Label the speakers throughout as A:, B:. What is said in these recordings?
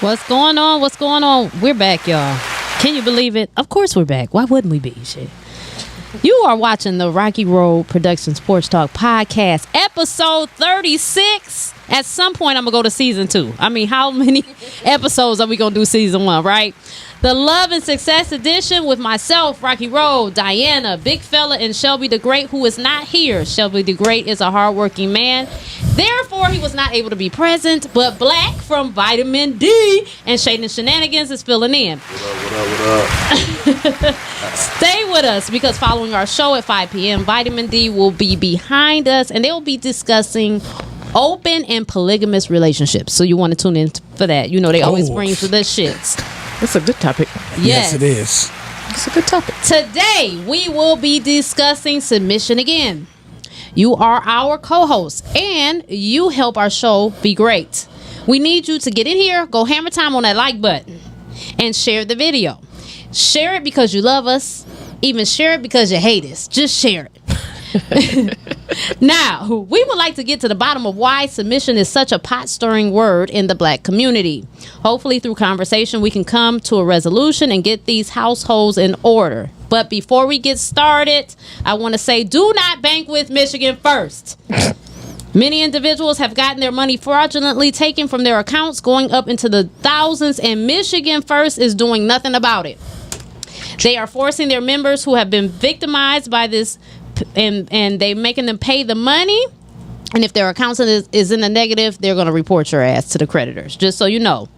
A: What's going on? What's going on? We're back, y'all. Can you believe it? Of course we're back. Why wouldn't we be? Shit. You are watching the Rocky Road Productions Porch Talk podcast, episode 36. At some point, I'm going to go to season 2. I mean, how many episodes are we going to do season 1, right? The Love and Success edition with myself, Rocky Road, Diana, Big Fella, and Shelby the Great, who is not here. Shelby the Great is a hardworking man. Therefore, he was not able to be present, but Black from Vitamin D and Shade and Shenanigans is filling in.
B: What up?
A: Stay with us because following our show at 5 p.m., Vitamin D will be behind us and they will be discussing open and polygamous relationships. So you want to tune in for that. You know, they always bring you for the shits.
C: It's a good topic.
A: Yes,
B: it is.
C: It's a good topic.
A: Today, we will be discussing submission again. You are our co-host, and you help our show be great. We need you to get in here, go hammer time on that like button, and share the video. Share it because you love us. Even share it because you hate us. Just share it. Now, we would like to get to the bottom of why submission is such a pot-stirring word in the Black community. Hopefully, through conversation, we can come to a resolution and get these households in order. But before we get started, I want to say, do not bank with Michigan First. Many individuals have gotten their money fraudulently taken from their accounts, going up into the thousands, and Michigan First is doing nothing about it. They are forcing their members who have been victimized by this and they making them pay the money, and if their account is in the negative, they're going to report your ass to the creditors, just so you know.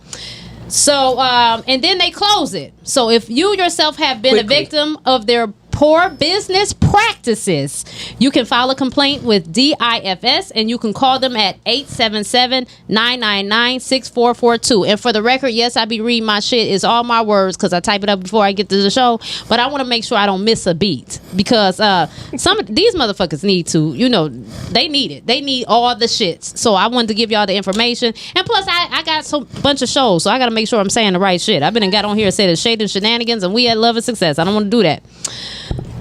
A: So and then they close it. So if you yourself have been a victim of their poor business practices, you can file a complaint with DIFS and you can call them at 877-999-6442. And for the record, yes, I be reading my shit. It's all my words because I type it up before I get to the show, but I want to make sure I don't miss a beat because some of these motherfuckers need to, you know, they need it. They need all the shits. So I wanted to give y'all the information. And plus I got a bunch of shows, so I got to make sure I'm saying the right shit. I've been and got on here and said it's Shade and Shenanigans and we had Love and Success. I don't want to do that.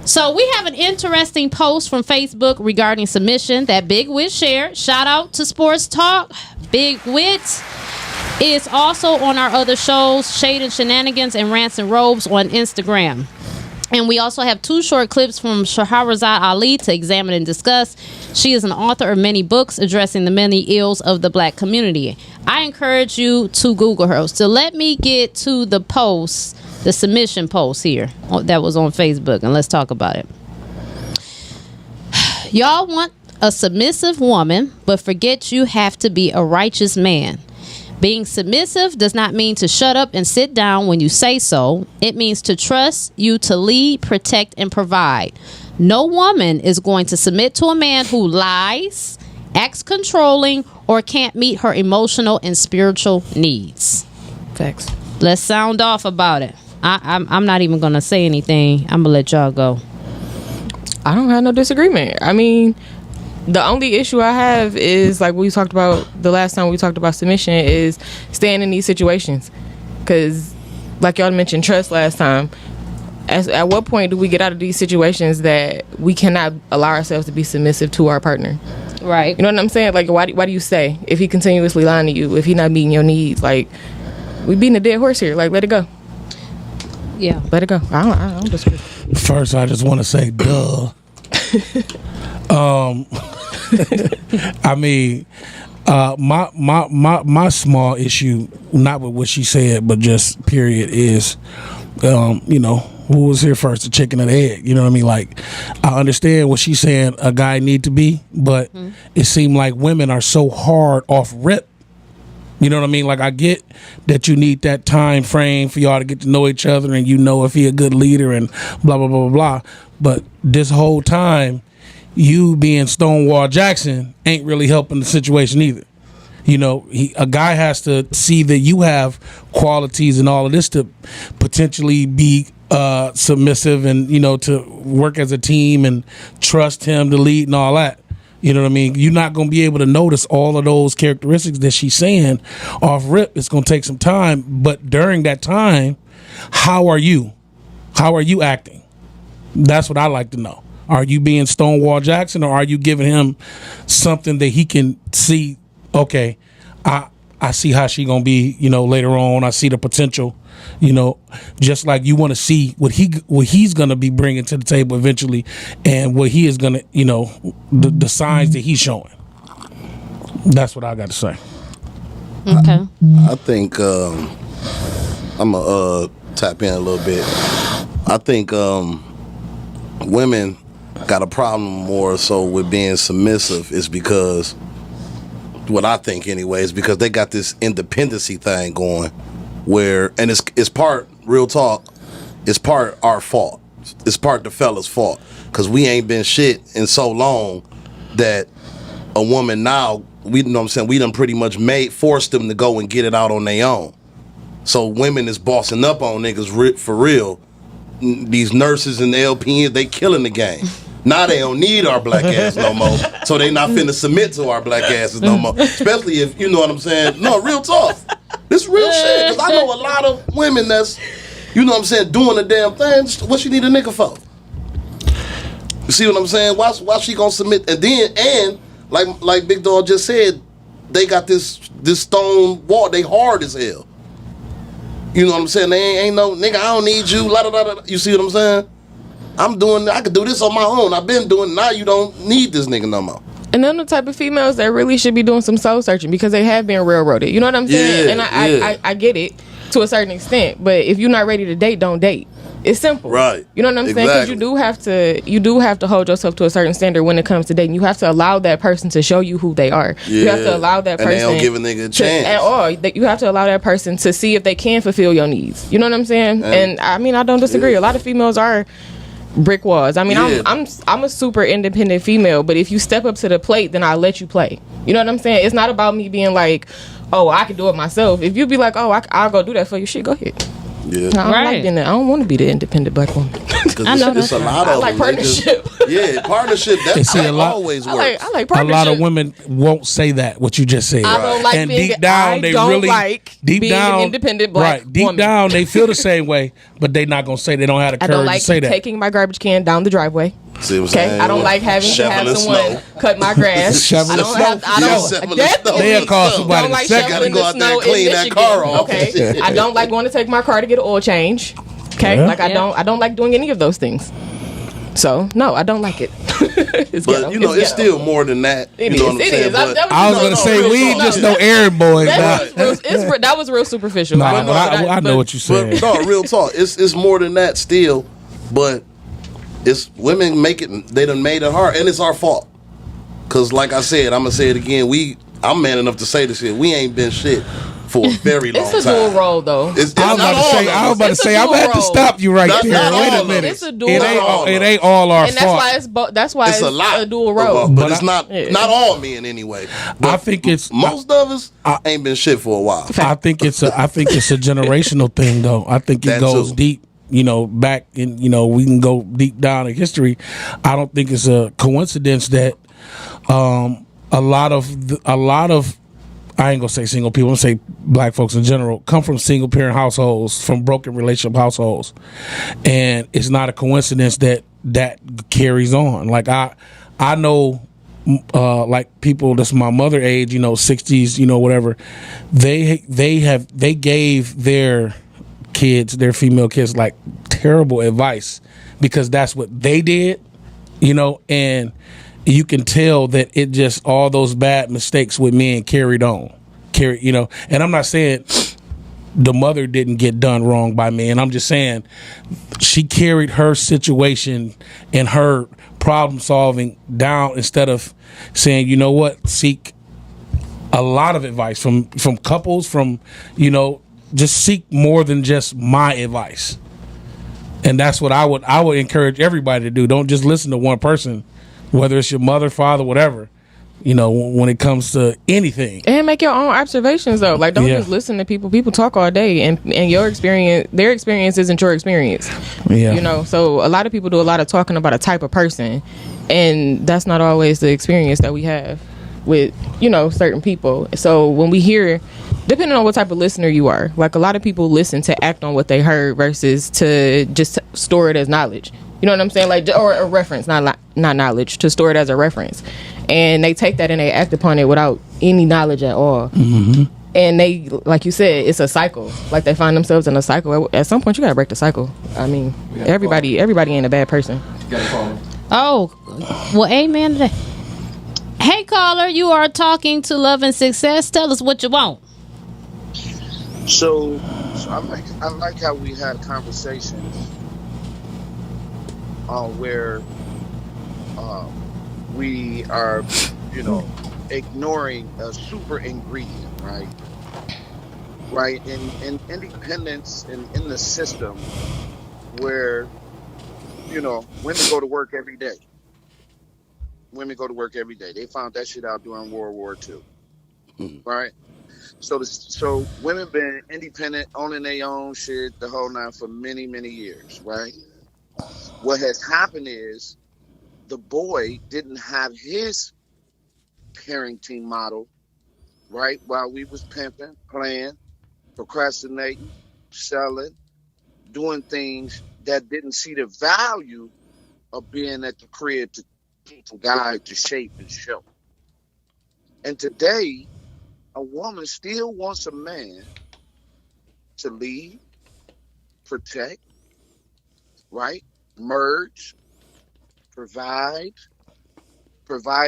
A: So we have an interesting post from Facebook regarding submission that Big Wit shared. Shout out to Porch Talk. Big Wit is also on our other shows, Shade and Shenanigans and Rants and Robes on Instagram. And we also have 2 short clips from Shahrazad Ali to examine and discuss. She is an author of many books addressing the many ills of the Black community. I encourage you to Google her. So let me get to the post, the submission post here that was on Facebook, and let's talk about it. Y'all want a submissive woman, but forget you have to be a righteous man. Being submissive does not mean to shut up and sit down when you say so. It means to trust you to lead, protect, and provide. No woman is going to submit to a man who lies, acts controlling, or can't meet her emotional and spiritual needs.
C: Facts.
A: Let's sound off about it. I'm not even going to say anything. I'm going to let y'all go.
C: I don't have no disagreement. I mean, the only issue I have is, like we talked about the last time we talked about submission, is staying in these situations. Because, like y'all mentioned, trust last time. At what point do we get out of these situations that we cannot allow ourselves to be submissive to our partner?
A: Right.
C: You know what I'm saying? Like, why do you stay if he continuously lying to you, if he not meeting your needs? Like, we beating a dead horse here. Like, let it go.
A: Yeah.
C: Let it go. I don't disagree.
B: First, I just want to say, duh. I mean, my small issue, not with what she said, but just period, is, you know, who was here first, the chicken or the egg? You know what I mean? Like, I understand what she's saying a guy need to be, but it seemed like women are so hard off rip. You know what I mean? Like, I get that you need that time frame for y'all to get to know each other and you know if he a good leader and blah, blah, blah, blah, blah. But this whole time, you being Stonewall Jackson ain't really helping the situation either. You know, a guy has to see that you have qualities and all of this to potentially be submissive and, you know, to work as a team and trust him to lead and all that. You know what I mean? You're not going to be able to notice all of those characteristics that she's saying off rip. It's going to take some time. But during that time, how are you? How are you acting? That's what I like to know. Are you being Stonewall Jackson, or are you giving him something that he can see? Okay, I I see how she gonna be, later on. I see the potential, just like you want to see what he's gonna be bringing to the table eventually, and what he is gonna, the signs that he's showing. That's what I got to say.
A: Okay.
D: I think I'm gonna tap in a little bit. I think women got a problem more so with being submissive is because, what I think anyway, is because they got this independency thing going where, and it's part, real talk, it's part our fault. It's part the fella's fault because we ain't been shit in so long that a woman now, we know what I'm saying, we done pretty much forced them to go and get it out on their own. So women is bossing up on niggas for real. These nurses and the LPNs, they killing the game. Now they don't need our black ass no more. So they not finna submit to our black asses no more. Especially if, you know what I'm saying? No, real talk. This real shit. Because I know a lot of women that's, you know what I'm saying, doing the damn thing. What she need a nigga for? You see what I'm saying? Why she gonna submit? And then, like Big Dog just said, they got this stone wall. They hard as hell. You know what I'm saying? They ain't no nigga, I don't need you. La, da, da, da. You see what I'm saying? I could do this on my own. I've been doing it. Now you don't need this nigga no more.
C: And then the type of females that really should be doing some soul searching because they have been railroaded. You know what I'm saying?
D: Yeah,
C: and I get it to a certain extent. But if you're not ready to date, don't date. It's simple.
D: Right.
C: You know what I'm saying? Because you do have to hold yourself to a certain standard when it comes to dating. You have to allow that person to show you who they are.
D: Yeah.
C: You have to allow that person.
D: And they don't give a nigga a chance.
C: At all. You have to allow that person to see if they can fulfill your needs. You know what I'm saying? And I mean, I don't disagree.
D: Yeah.
C: A lot of females are brick walls. I mean,
D: Yeah.
C: I'm a super independent female, but if you step up to the plate, then I'll let you play. You know what I'm saying? It's not about me being like, oh, I can do it myself. If you be like, oh, I'll go do that for you, shit, go ahead.
D: Yeah.
C: I don't like being that. I don't want to be the independent black woman.
A: I know
D: it's a lot of
C: I like
D: them,
C: partnership.
D: Partnership. That always works.
C: I like
B: A
C: partnership.
B: lot of women won't say that, what you just said.
C: I don't like
B: and
C: being,
B: deep down, they
C: don't
B: really
C: like
B: deep
C: being
B: down,
C: an independent black
B: right. Deep
C: woman.
B: down, they feel the same way, but they not gonna say they don't have the
C: I
B: courage
C: don't like
B: to say that.
C: taking my garbage can down the driveway.
D: See what I'm saying?
C: I don't like having to have
D: Shoveling
C: someone
D: snow.
C: cut my grass.
B: Shoveling
C: I don't
B: snow.
C: have. I don't.
D: Shoveling
C: Definitely
D: snow.
B: They'll call somebody
C: don't like
B: to second.
C: shoveling
D: Gotta go
C: the
D: out there
C: snow
D: and clean
C: in
D: that
C: Michigan.
D: car off.
C: Okay, I don't like going to take my car to get an oil change. Okay,
B: Yeah.
C: like I don't like doing any of those things. So no, I don't like it. It's
D: But
C: ghetto.
D: you know, it's
C: ghetto.
D: still more than that.
C: It
D: you know
C: is.
D: what I'm
C: It
D: saying?
C: is.
D: But
B: I was gonna say we ain't just no errand boys.
C: That was real superficial.
B: Nah,
C: I know,
B: I know what you're saying.
D: But no, real talk. It's more than that still, but it's women they done made it hard, and it's our fault. Cause like I said, I'm gonna say it again. I'm man enough to say this shit. We ain't been shit for a very long time.
C: It's a dual role though.
B: I was about to say, I'm gonna have to stop you right
D: That's
B: there.
D: not
B: Wait
D: all
B: a
D: of
B: minute.
C: It's a dual
B: It ain't all our
C: and that's
B: fault.
C: why that's why it's
D: a lot,
C: a dual role.
D: but it's not all men anyway.
B: I think it's
D: Most of us ain't been shit for a while.
B: I think it's a generational thing though. I think it
D: That
B: goes
D: too.
B: deep. Back in we can go deep down in history. I don't think it's a coincidence that a lot of I ain't gonna say single people, I'm gonna say black folks in general come from single parent households, from broken relationship households, and it's not a coincidence that carries on. Like I know like people that's my mother age, 60s, whatever, they gave their kids, their female kids, like terrible advice because that's what they did, and you can tell that it just all those bad mistakes with men carried on, and I'm not saying the mother didn't get done wrong by men. I'm just saying she carried her situation and her problem solving down instead of saying, you know what, seek a lot of advice from couples, from, just seek more than just my advice. And that's what I would encourage everybody to do. Don't just listen to one person, whether it's your mother, father, whatever, when it comes to anything.
C: And make your own observations though. Like don't just listen to people. People talk all day and your experience, their experience isn't your experience.
B: Yeah.
C: So a lot of people do a lot of talking about a type of person, and that's not always the experience that we have with, certain people. So when we hear, depending on what type of listener you are, like a lot of people listen to act on what they heard versus to just store it as knowledge. You know what I'm saying? Like, or a reference, not knowledge, to store it as a reference. And they take that and they act upon it without any knowledge at all.
B: Mm-hmm.
C: And they, like you said, it's a cycle. Like they find themselves in a cycle. At some point, you gotta break the cycle. I mean, everybody ain't a bad person.
A: Oh, well, amen to that. Hey, caller, you are talking to Love and Success. Tell us what you want.
E: So I like how we had conversations where we are, ignoring a super ingredient, right? Right, in independence and in the system where women go to work every day. Women go to work every day. They found that shit out during World War II, right? So women been independent, owning their own shit, the whole nine for many, many years, right? What has happened is the boy didn't have his parenting model, right? While we was pimping, playing, procrastinating, selling, doing things that didn't see the value of being at the crib to teach a guide, to shape and show. And today, a woman still wants a man to lead, protect, right? Merge, provide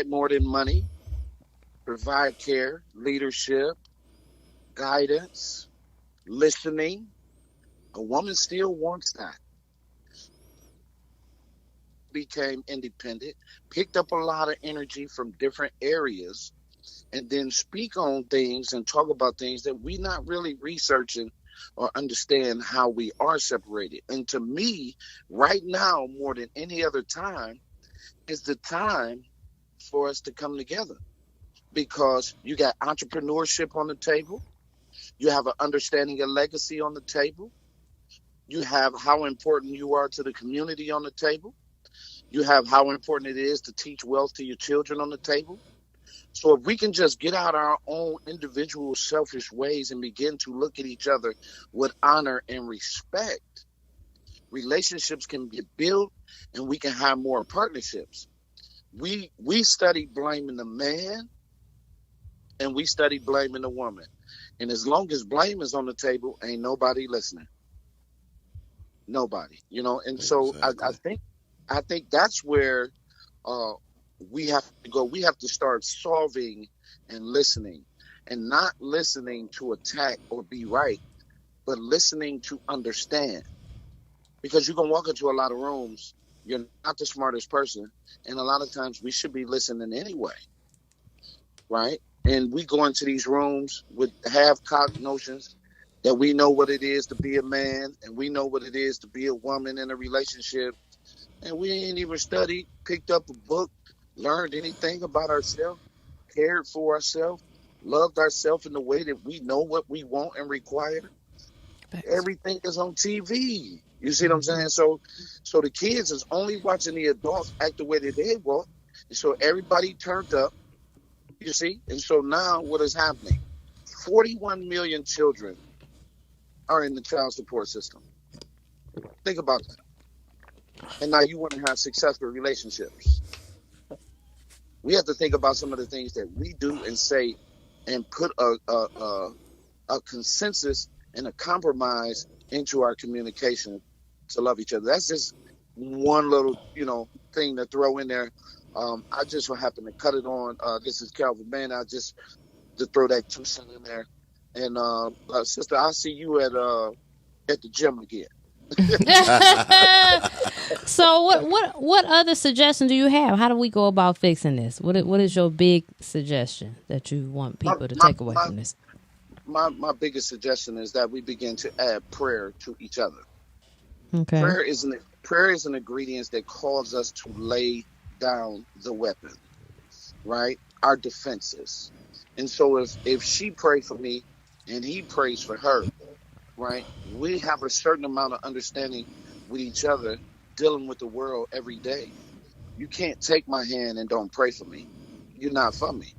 E: more than money, provide care, leadership, guidance, listening. A woman still wants that. Became independent, picked up a lot of energy from different areas, and then speak on things and talk about things that we not really researching or understand how we are separated. And to me, right now, more than any other time, is the time for us to come together, because you got entrepreneurship on the table. You have an understanding of legacy on the table. You have how important you are to the community on the table. You have how important it is to teach wealth to your children on the table. So if we can just get out our own individual selfish ways and begin to look at each other with honor and respect, relationships can get built and we can have more partnerships. We study blaming the man and we study blaming the woman. And as long as blame is on the table, ain't nobody listening. Nobody, and so exactly. I think that's where we have to go. We have to start solving and listening, and not listening to attack or be right, but listening to understand. Because you can walk into a lot of rooms, you're not the smartest person, and a lot of times we should be listening anyway, right? And we go into these rooms with half-cocked notions that we know what it is to be a man, and we know what it is to be a woman in a relationship, and we ain't even studied, picked up a book, learned anything about ourselves, cared for ourselves, loved ourselves in the way that we know what we want and require. Thanks. Everything is on TV. You see what I'm saying? So the kids is only watching the adults act the way that they want. And so everybody turned up, you see? And so now what is happening? 41 million children are in the child support system. Think about that. And now you want to have successful relationships. We have to think about some of the things that we do and say and put a consensus and a compromise into our communication to love each other. That's just one little, thing to throw in there. I just so happen to cut it on. This is Calvin Bain. I just to throw that 2 cents in there. And sister, I'll see you at the gym again.
A: So what other suggestion do you have? How do we go about fixing this? What is your big suggestion that you want people to take away from this?
E: My biggest suggestion is that we begin to add prayer to each other.
A: Okay.
E: Prayer is an ingredient that calls us to lay down the weapon, right? Our defenses. And so if she prays for me and he prays for her, right? We have a certain amount of understanding with each other dealing with the world every day. You can't take my hand and don't pray for me. You're not for me.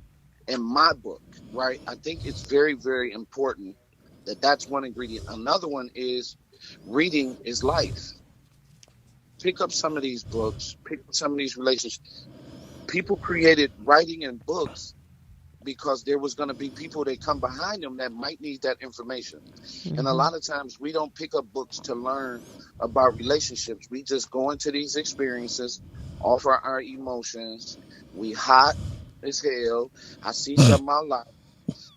E: In my book, right? I think it's very, very important that's one ingredient. Another one is reading is life. Pick up some of these books, pick up some of these relationships. People created writing and books because there was going to be people that come behind them that might need that information. And a lot of times we don't pick up books to learn about relationships. We just go into these experiences off our emotions. We hot as hell. I see something I like,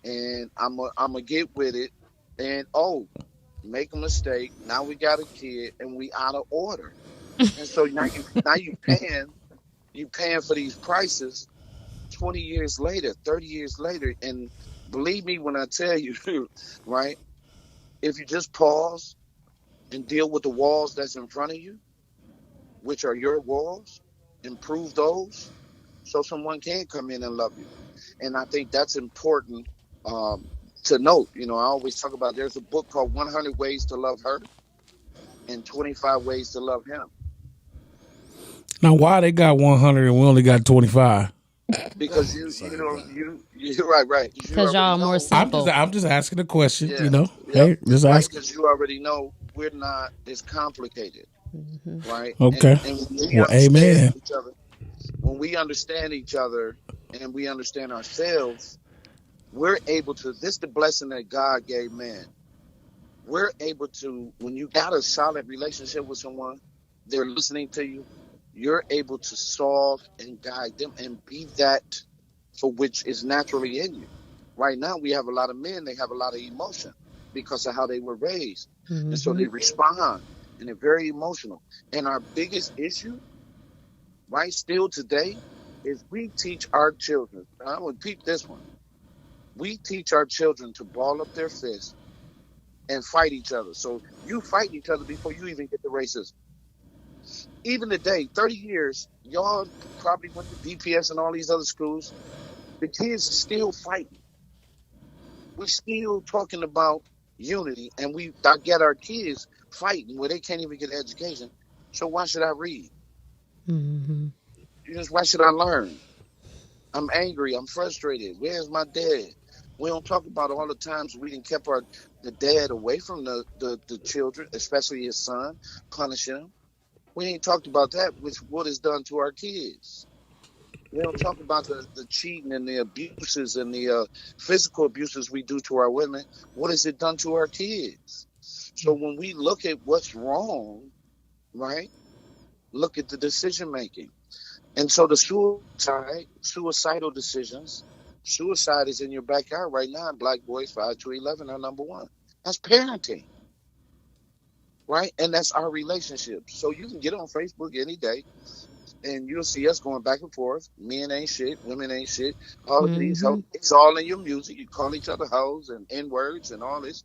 E: and I'm gonna get with it. And make a mistake. Now we got a kid, and we out of order. And so now you paying for these prices 20 years later, 30 years later. And believe me when I tell you, right, if you just pause and deal with the walls that's in front of you, which are your walls, improve those so someone can come in and love you. And I think that's important to note. I always talk about, there's a book called 100 Ways to Love Her and 25 Ways to Love Him.
B: Now, why they got 100 and we only got 25?
E: Because you're right.
A: Because y'all are more simple.
B: I'm just asking a question.
E: Yeah.
B: Hey, just ask.
E: Because you already know we're not as complicated, right?
B: Okay.
E: And
B: amen.
E: When we understand each other and we understand ourselves, we're able to. This is the blessing that God gave man. We're able to. When you got a solid relationship with someone, they're listening to you. You're able to solve and guide them and be that for which is naturally in you. Right now, we have a lot of men, they have a lot of emotion because of how they were raised. And so they respond, and they're very emotional. And our biggest issue, right, still today, is we teach our children. I would repeat this one. We teach our children to ball up their fists and fight each other. So you fight each other before you even get to racism. Even today, 30 years, y'all probably went to DPS and all these other schools. The kids are still fighting. We're still talking about unity, and I get our kids fighting where they can't even get an education. So why should I read? Why should I learn? I'm angry. I'm frustrated. Where's my dad? We don't talk about all the times we didn't kept the dad away from the children, especially his son, punishing him. We ain't talked about that, which what is done to our kids. We don't talk about the cheating and the abuses and the physical abuses we do to our women. What has it done to our kids? So when we look at what's wrong, right, look at the decision making. And so the suicidal decisions, suicide is in your backyard right now. Black boys 5 to 11 are number one. That's parenting. Right? And that's our relationship. So you can get on Facebook any day and you'll see us going back and forth. Men ain't shit, women ain't shit. All of these, it's all in your music. You call each other hoes and N-words and all this.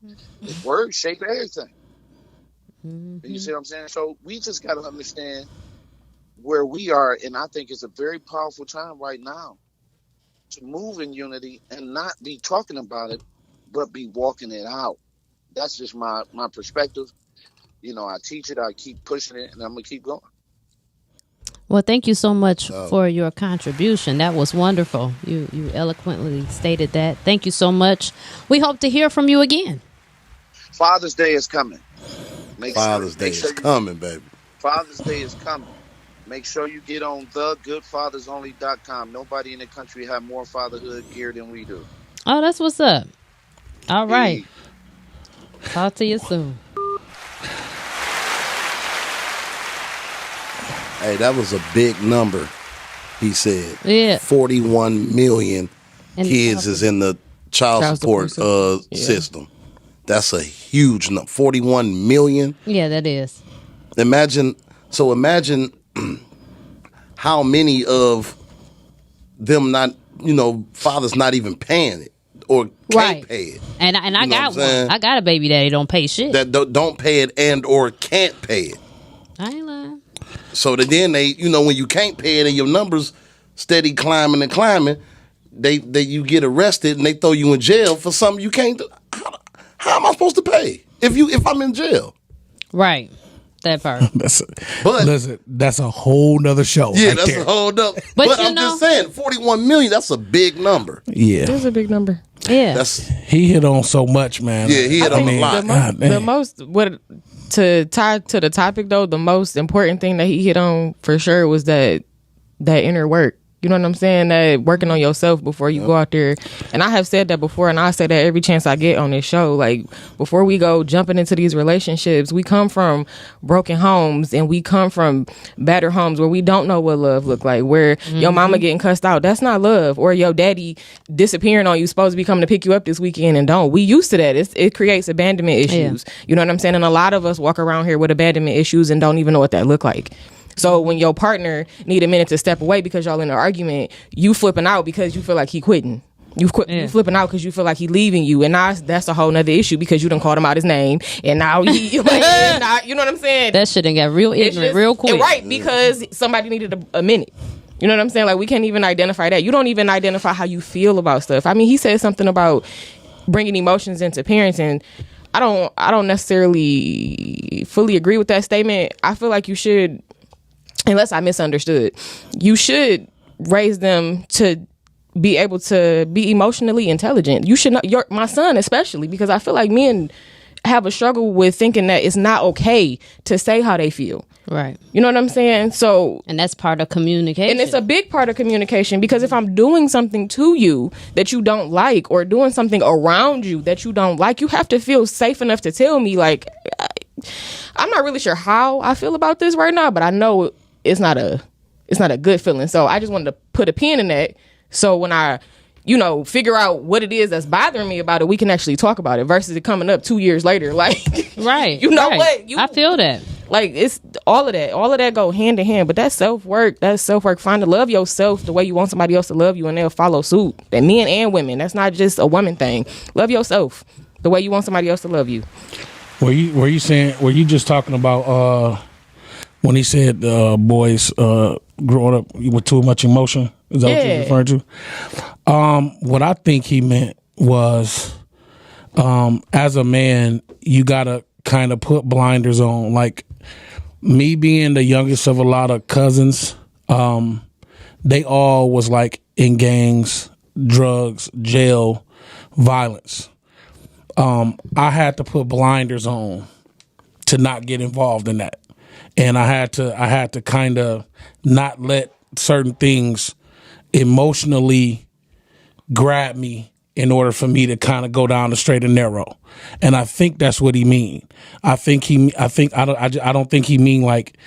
E: Words shape everything. You see what I'm saying? So we just got to understand where we are. And I think it's a very powerful time right now to move in unity and not be talking about it, but be walking it out. That's just my perspective. I teach it, I keep pushing it, and I'm going to keep going.
A: Well, thank you so much for your contribution. That was wonderful. You eloquently stated that. Thank you so much. We hope to hear from you again.
E: Father's Day is coming.
D: Father's Day is coming, baby.
E: Father's Day is coming. Make sure you get on thegoodfathersonly.com. Nobody in the country have more fatherhood gear than we do.
A: Oh, that's what's up. All right. Talk to you soon.
D: Hey, that was a big number, he said.
A: Yeah.
D: 41 million kids is in the child support system. That's a huge number. 41 million?
A: Yeah, that is.
D: Imagine how many of them fathers not even paying it or can't pay it.
A: And I got one. I got a baby daddy don't pay shit.
D: That don't pay it and or can't pay it.
A: I ain't lying.
D: So then they, when you can't pay it and your numbers steady climbing and climbing, you get arrested and they throw you in jail for something you can't do. How am I supposed to pay if I'm in jail?
A: Right. That part.
B: Listen, that's a whole nother show.
D: Yeah,
B: right
D: that's
B: there.
D: a whole nother. But I'm just saying, 41 million, that's a big number.
B: Yeah.
C: That's a big number.
A: Yeah.
B: He hit on so much, man.
D: Yeah, he hit on a lot.
C: To tie to the topic though, the most important thing that he hit on for sure was that inner work. You know what I'm saying? That working on yourself before you go out there. And I have said that before, and I say that every chance I get on this show. Like, before we go jumping into these relationships, we come from broken homes and we come from battered homes where we don't know what love look like, where your mama getting cussed out. That's not love. Or your daddy disappearing on you, supposed to be coming to pick you up this weekend and don't. We used to that. It creates abandonment issues. You know what I'm saying? And a lot of us walk around here with abandonment issues and don't even know what that look like. So when your partner need a minute to step away because y'all in an argument, you flipping out because you feel like he quitting. You flipping out because you feel like he leaving you, and now that's a whole nother issue because you done called him out his name, and now he, like, you know what I'm saying?
A: That shit done got real ignorant real quick,
C: right? Because somebody needed a minute. You know what I'm saying? Like, we can't even identify that. You don't even identify how you feel about stuff. I mean, he said something about bringing emotions into parenting. I don't necessarily fully agree with that statement. I feel like you should. Unless I misunderstood, you should raise them to be able to be emotionally intelligent. You should know, my son especially, because I feel like men have a struggle with thinking that it's not okay to say how they feel.
A: Right.
C: You know what I'm saying? So,
A: and that's part of communication.
C: And it's a big part of communication, because if I'm doing something to you that you don't like, or doing something around you that you don't like, you have to feel safe enough to tell me, like, I'm not really sure how I feel about this right now, but I know it's not a good feeling. So I just wanted to put a pin in that. So when I, figure out what it is that's bothering me about it, we can actually talk about it versus it coming up 2 years later. Like,
A: right.
C: What?
A: I feel that.
C: Like, it's all of that go hand in hand. But that's self-work. Find to love yourself the way you want somebody else to love you, and they'll follow suit. And men and women. That's not just a woman thing. Love yourself the way you want somebody else to love you.
B: Were you just talking about when he said boys growing up with too much emotion? Is that what you're referring to? What I think he meant was, as a man, you gotta kind of put blinders on. Like, me being the youngest of a lot of cousins, they all was like in gangs, drugs, jail, violence. I had to put blinders on to not get involved in that. And I had to kind of not let certain things emotionally grab me in order for me to kind of go down the straight and narrow. And I think that's what he mean. I don't think he mean like,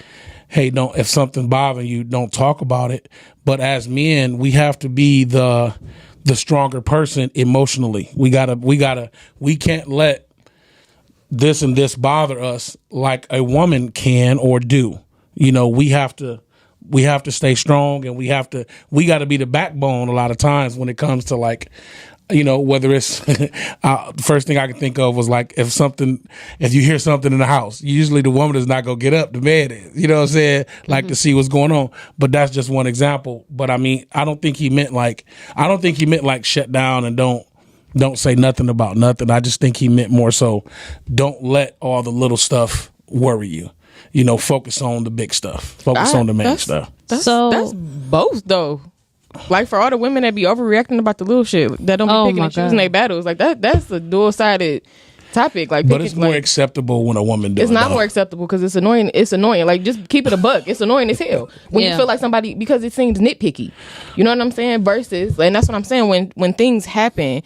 B: hey, if something bothering you, don't talk about it. But as men, we have to be the stronger person emotionally. We can't let this and this bother us like a woman can or do. We have to stay strong, and we got to be the backbone a lot of times when it comes to, like, whether it's the first thing I can think of was like, if you hear something in the house, usually the woman is not gonna get up, the man is, you know what I'm saying, like, to see what's going on. But that's just one example. But I mean, I don't think he meant like shut down and don't say nothing about nothing. I just think he meant more so, don't let all the little stuff worry you. Focus on the big stuff. Focus on the main stuff.
C: That's both, though. Like, for all the women that be overreacting about the little shit, that don't be picking and choosing their battles, like, that's a dual-sided topic. Like,
B: but it's more acceptable when a woman does it.
C: It's not more acceptable because it's annoying. It's annoying. Like, just keep it a buck. It's annoying as hell when you feel like somebody, because it seems nitpicky. You know what I'm saying? Versus, and that's what I'm saying, when things happen,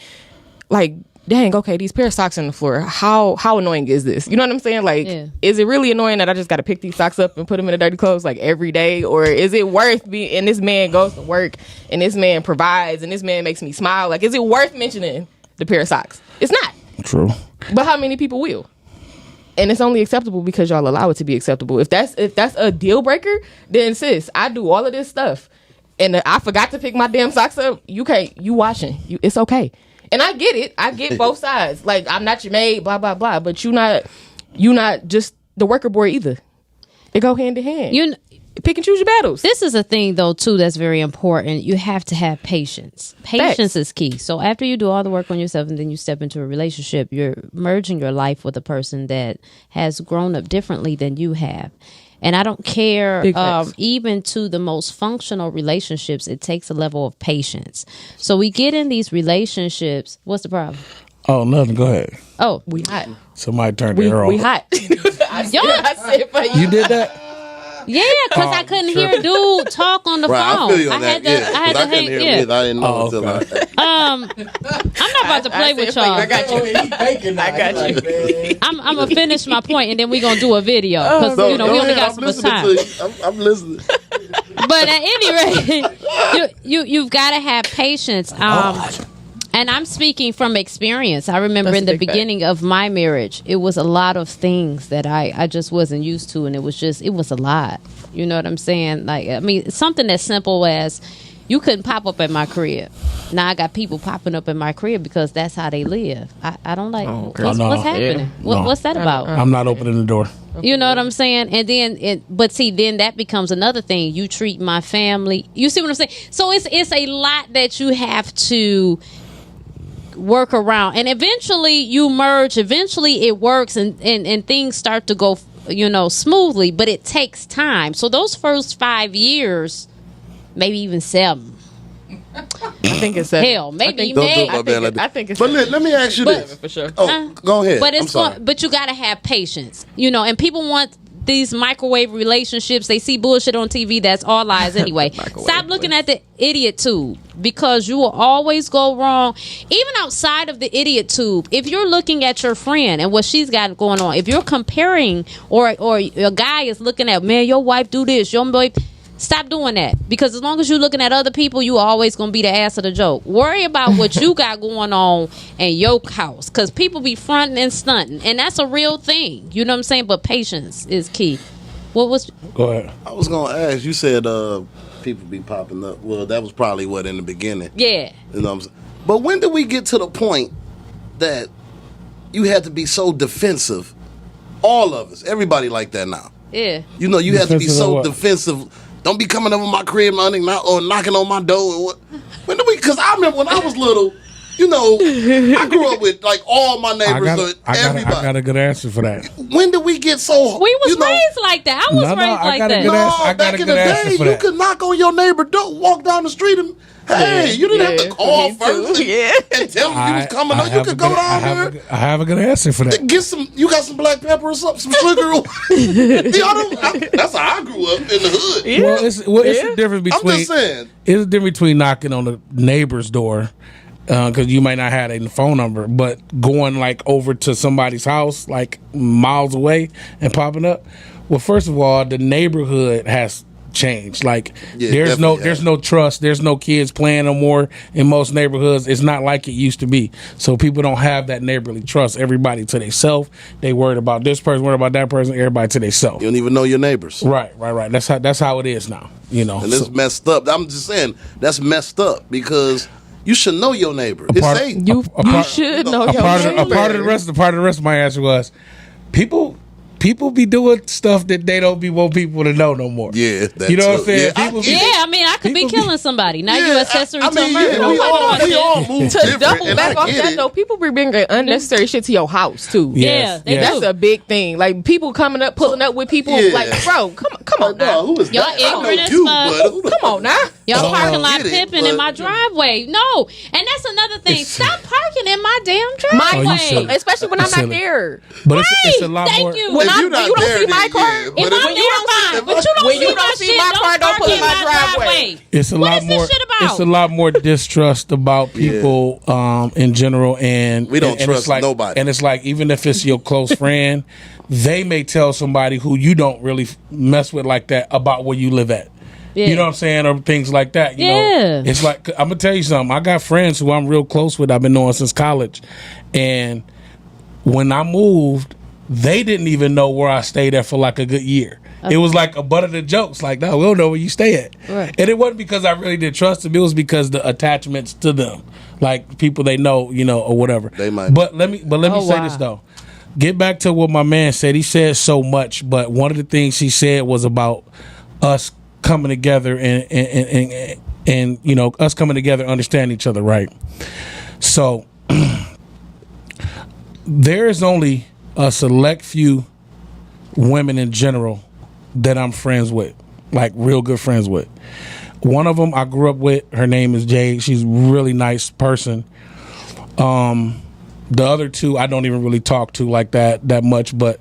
C: like, dang, okay, these pair of socks on the floor, how annoying is this? You know what I'm saying? Like, is it really annoying that I just got to pick these socks up and put them in the dirty clothes, like, every day? Or is it worth and this man goes to work, and this man provides, and this man makes me smile? Like, is it worth mentioning the pair of socks? It's not.
B: True.
C: But how many people will? And it's only acceptable because y'all allow it to be acceptable. If that's a deal breaker, then sis, I do all of this stuff, and I forgot to pick my damn socks up. You washing. It's okay. And I get it. I get both sides. Like, I'm not your maid, blah, blah, blah. But you not just the worker boy either. It go hand in hand. Pick and choose your battles.
A: This is a thing, though, too, that's very important. You have to have patience. Patience is key. So after you do all the work on yourself and then you step into a relationship, you're merging your life with a person that has grown up differently than you have. And I don't care, even to the most functional relationships, it takes a level of patience. So we get in these relationships. What's the problem?
B: Oh, nothing. Go ahead.
C: Oh, we hot.
B: Somebody turned their off.
C: We hot. I said for you.
B: You did that?
A: Yeah, because I couldn't hear dude talk on the phone.
D: I feel you on
A: had
D: that.
A: to, I had to
D: couldn't
A: hang.
D: hear
A: Yeah.
D: him either. I didn't know until
A: I'm not about to play with y'all.
C: I got you. I got you.
A: I'm gonna finish my point and then we're gonna do a video because we only got so much time.
D: I'm listening.
A: But at any rate, you've got to have patience. And I'm speaking from experience. I remember in the beginning of my marriage, it was a lot of things that I just wasn't used to, and it was a lot. You know what I'm saying? Like, I mean, something as simple as you couldn't pop up at my crib. Now I got people popping up at my crib because that's how they live. I don't like. What's happening?
B: Yeah.
A: What's that about?
B: I'm not opening the door.
A: You know what I'm saying? And then, then that becomes another thing. You treat my family. You see what I'm saying? So it's a lot that you have to work around, and eventually you merge. Eventually it works, and things start to go, smoothly. But it takes time. So those first 5 years, maybe even 7.
C: I think it's 7.
A: Hell, maybe.
C: I think it's.
D: But let me ask you this
C: for sure.
D: Oh, go ahead.
A: But
D: I'm sorry.
A: but you got to have patience, and people want these microwave relationships. They see bullshit on TV. That's all lies anyway. Stop looking at the idiot tube, because you will always go wrong. Even outside of the idiot tube, if you're looking at your friend and what she's got going on, if you're comparing, or a guy is looking at, man, your wife do this, your wife. Stop doing that, because as long as you're looking at other people, you always gonna be the ass of the joke. Worry about what you got going on in your house, because people be fronting and stunting, and that's a real thing. You know what I'm saying? But patience is key. Go ahead.
D: I was gonna ask. You said people be popping up. Well, that was probably what in the beginning.
A: Yeah.
D: You know what I'm saying? But when did we get to the point that you had to be so defensive? All of us, everybody like that now.
A: Yeah.
D: You have to be so defensive. Don't be coming over my crib, or knocking on my door. When did we? Because I remember when I was little, I grew up with like all my neighbors. Everybody.
B: I got a good answer for that.
D: When did we get so?
A: We was raised like that. I was raised like that.
D: Back in the day, you could knock on your neighbor door, walk down the street, and you didn't have to call first and tell them you was coming. You could go down there.
B: I have a good answer for that.
D: Get some. You got some black pepper or something, some sugar. That's how I grew up in the hood.
B: Yeah. Well, it's the difference between.
D: I'm just saying.
B: It's the difference between knocking on the neighbor's door, because you might not have a phone number, but going like over to somebody's house, like miles away, and popping up. Well, first of all, the neighborhood has changed. Like there's no trust. There's no kids playing no more in most neighborhoods. It's not like it used to be. So people don't have that neighborly trust. Everybody to themselves. They worried about this person, worried about that person. Everybody to themselves.
D: You don't even know your neighbors.
B: Right. That's how it is now. And
D: it's messed up. I'm just saying that's messed up, because you should know your neighbor.
C: You should know your neighbor.
B: A part of the rest of my answer was people be doing stuff that they don't want people to know no more.
D: Yeah,
B: you know what I'm saying?
A: I could be killing somebody. Now you accessory to a murder.
D: We all move
C: to double back off that though. People be bringing unnecessary shit to your house too.
A: Yes.
C: That's a big thing. Like people pulling up with people. Like, bro, come on now.
D: Who is
A: y'all
D: that?
A: ignorant as fuck.
C: Come on now.
A: Y'all parking lot pimping in my driveway. No, and that's another thing. Stop parking in my damn driveway,
C: especially when I'm not there.
B: But it's a lot more.
C: You don't see my car.
A: If I'm there, fine. But you don't see my car, don't put in my driveway.
B: It's a lot more. It's a lot more distrust about people in general, and
D: we don't trust nobody.
B: And it's like, even if it's your close friend, they may tell somebody who you don't really mess with like that about where you live at. Yeah. You know what I'm saying? Or things like that. You know, it's like, I'm gonna tell you something. I got friends who I'm real close with. I've been knowing since college, and when I moved, they didn't even know where I stayed at for like a good year. Okay. It was like a butt of the jokes. Like, no, we don't know where you stay at. Right. And it wasn't because I really didn't trust them. It was because the attachments to them, like people they know, or whatever.
D: They might.
B: But let me say this though. Get back to what my man said. He said so much, but one of the things he said was about us coming together and us coming together, understanding each other, right? So there is only a select few women in general that I'm friends with, like real good friends with. One of them I grew up with. Her name is Jade. She's a really nice person. The other two I don't even really talk to like that much, but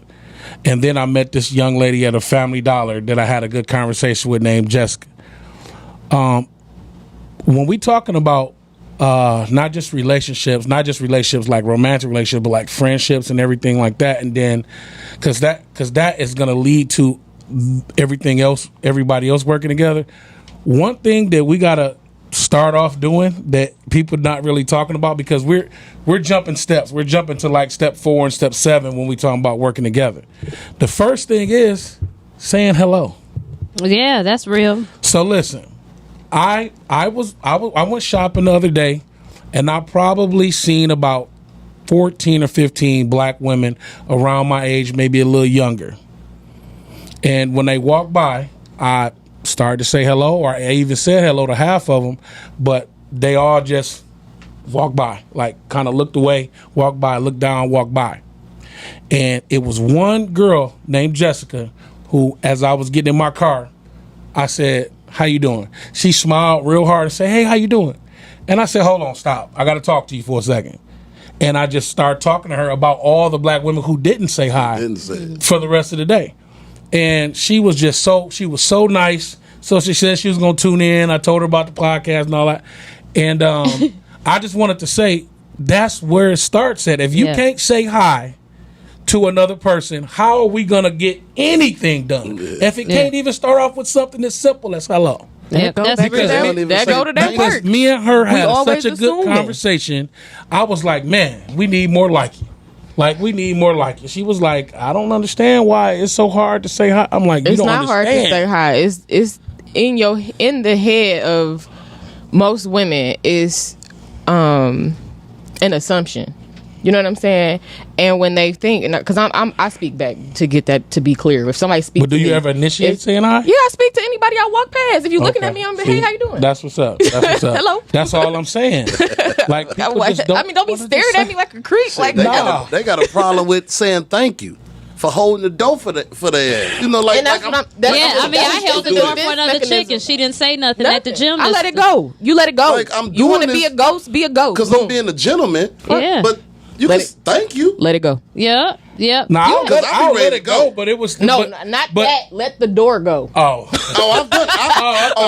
B: And then I met this young lady at a Family Dollar that I had a good conversation with named Jessica. When we talking about not just relationships like romantic relationships, but like friendships and everything like that, and then because that is going to lead to everybody else working together. One thing that we got to start off doing that people not really talking about, because we're jumping steps. We're jumping to like step 4 and step 7 when we talking about working together. The first thing is saying hello.
A: Yeah, that's real.
B: So listen, I went shopping the other day, and I probably seen about 14 or 15 black women around my age, maybe a little younger. And when they walked by, I started to say hello, or I even said hello to half of them, but they all just walked by, like kind of looked away, walked by, looked down, walked by. And it was one girl named Jessica who, as I was getting in my car, I said, "How you doing?" She smiled real hard and said, "Hey, how you doing?" And I said, "Hold on, stop. I got to talk to you for a second." And I just started talking to her about all the black women who didn't say hi for the rest of the day. And she was so nice. So she said she was going to tune in. I told her about the podcast and all that. And I just wanted to say that's where it starts at. If you can't say hi to another person, how are we going to get anything done? If it can't even start off with something as simple as hello.
A: Yeah, that's
C: Because
B: me and her had such a good
C: assume
B: conversation. I was like, man, we need more like you. Like, we need more like you. She was like, I don't understand why it's so hard to say hi. I'm like, you
C: it's
B: don't
C: not
B: understand.
C: hard to say hi. It's in the head of most women is an assumption. You know what I'm saying? And when they think, because I speak back to get that to be clear. If somebody speaks,
B: But do you ever initiate saying hi?
C: Yeah, I speak to anybody I walk past. If you're looking at me, I'm hey, how you doing?
B: That's what's up. That's what's up.
C: Hello.
B: That's all I'm saying. Like, people just
C: don't be staring at me like a creep. Like,
D: They,
C: no.
D: they got a problem with saying thank you for holding the door for the you know, like,
C: And that's
D: like
C: what I'm.
A: I held the door for another chick and she didn't say nothing at the gym.
C: I let it go. You let it go.
D: Like, I'm
C: you want to
D: doing
C: be a
D: this
C: ghost? Be a ghost.
D: because I'm being a gentleman.
A: Yeah.
D: But you
C: Let
D: can thank you.
C: Let it go.
A: Yeah.
B: I'll
D: I'll be
B: let
D: ready
B: it
D: to
B: go,
D: go.
B: but it was
C: No, not that. Let the door go.
B: Oh,
D: Oh, I've done.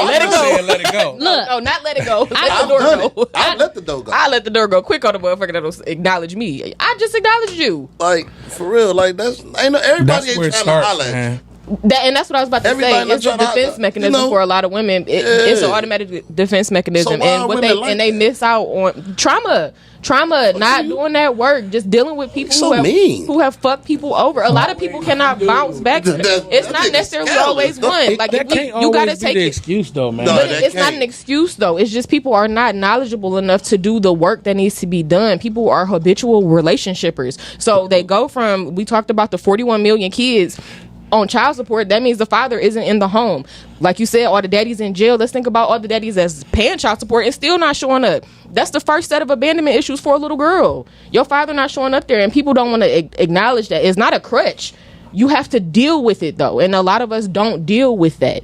C: let it go.
B: Let it go.
A: Look,
C: No, not let it go. Let the
D: I've
C: door
D: done
C: go.
D: it. I let the door go.
C: I let the door go quick on the motherfucker that'll acknowledge me. I just acknowledged you.
D: Like, for real. Like, everybody
B: That's
D: ain't
B: where it
D: trying
B: starts,
D: to holler at you.
B: man.
C: And that's what I was about to
D: Everybody
C: say.
D: not
C: It's a
D: trying to
C: defense
D: holler,
C: mechanism
D: you know?
C: for a lot of women. It's an
D: Yeah.
C: automatic defense mechanism,
D: So why
C: and
D: are
C: what
D: women like
C: they
D: that?
C: miss out on trauma, not doing that work, just dealing with people
D: So mean.
C: who have fucked people over. A lot of people cannot bounce back. It's not necessarily always one. Like
B: That can't
C: you got to
B: always be
C: take
B: the
C: it.
B: excuse, though, man.
D: No,
C: But
D: that
C: it's not
D: can't.
C: an excuse, though. It's just people are not knowledgeable enough to do the work that needs to be done. People are habitual relationshippers. So they go from, we talked about the 41 million kids on child support. That means the father isn't in the home. Like you said, all the daddies in jail. Let's think about all the daddies that's paying child support and still not showing up. That's the first set of abandonment issues for a little girl. Your father not showing up there, and people don't want to acknowledge that. It's not a crutch. You have to deal with it, though, and a lot of us don't deal with that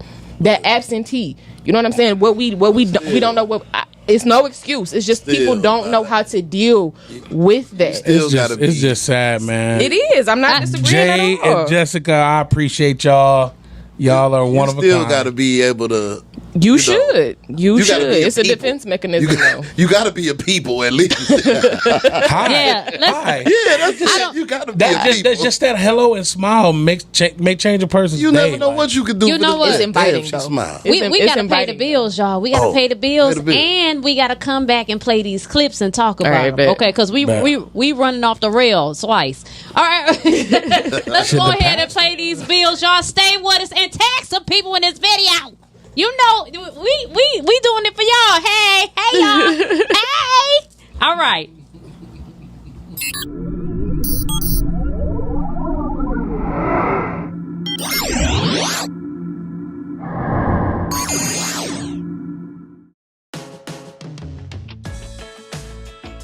C: absentee. You know what I'm saying? We don't know what. It's no excuse. It's just people don't know how to deal with that.
B: It's just sad, man.
C: It is. I'm not disagreeing
B: Jay
C: at all.
B: and Jessica, I appreciate y'all. Y'all are one of a
D: Still
B: kind.
D: got to be able to.
C: You should. You
D: gotta
C: should.
D: be
C: It's a
D: people.
C: defense mechanism, though.
D: You got to be a people at least.
B: Hi.
A: Yeah, let's-
B: Hi.
D: Yeah, that's it. You got to be a people.
B: That's just that hello and smile make change a person's
D: You
B: day.
D: never know what you could do.
A: You
D: for
A: know
D: the
A: what?
D: day.
C: It's inviting,
D: Damn, she
C: though.
D: smiled.
A: we
C: It's
A: gotta pay the
C: inviting.
A: bills, y'all. We gotta
D: Oh,
A: pay the bills,
D: pay the bill.
A: and we gotta come back and play these clips and talk about
C: right,
A: them.
C: bet.
A: Okay, because we running off the rails twice. All right, let's go ahead and play these bills, y'all. Stay with us and tag some people in this video. You know, we doing it for y'all. Hey, y'all. Hey. All right.